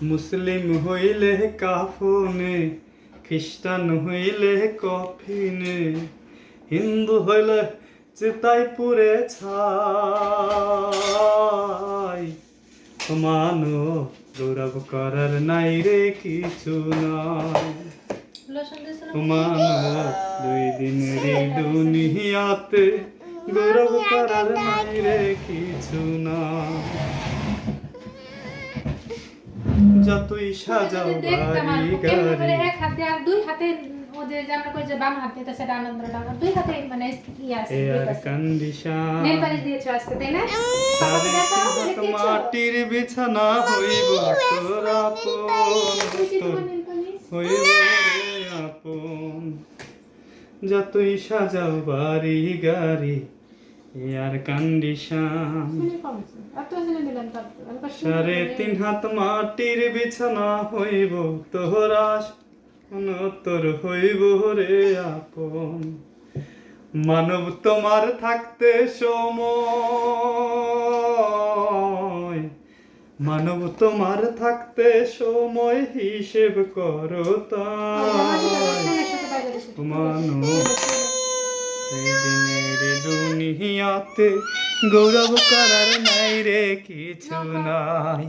মুসলিম হইলে কাফনে, খ্রিস্টান হইলে কফিনে, হিন্দু হইলে চিতাই পুরে ছাই। মানো গৌরব করার নাই রে কিছু নাই। মানো দুই দিনের দুনিয়াতে গৌরব করার নাই রে কিছু নাই। যতই সাজাও বাড়ি গাড়ি, এক হাতে আর দুই হাতে ওদের যে আমরা কই যে বাম হাতে তো সেটা আনন্দ লাগা, দুই হাতে মানে কি আছে এয়ার কন্ডিশন নেল পালিশ দিয়েছো আজকে তাই না? সারে হাত মাটির বিছানা হইব তোর আপন, হইব রে আপন। যতই সাজাও বাড়ি গাড়ি, এয়ার কন্ডিশন সাড়ে তিন হাত মাটির বিছানা হইব তোরা তোর হইব রে আপন। মানব তোমার থাকতে সময়, মানব তোমার থাকতে সময় হিসেব করো তাই। মানব এই দিনের দুনিয়াতে গৌরব করার নাই রে কিছু নাই।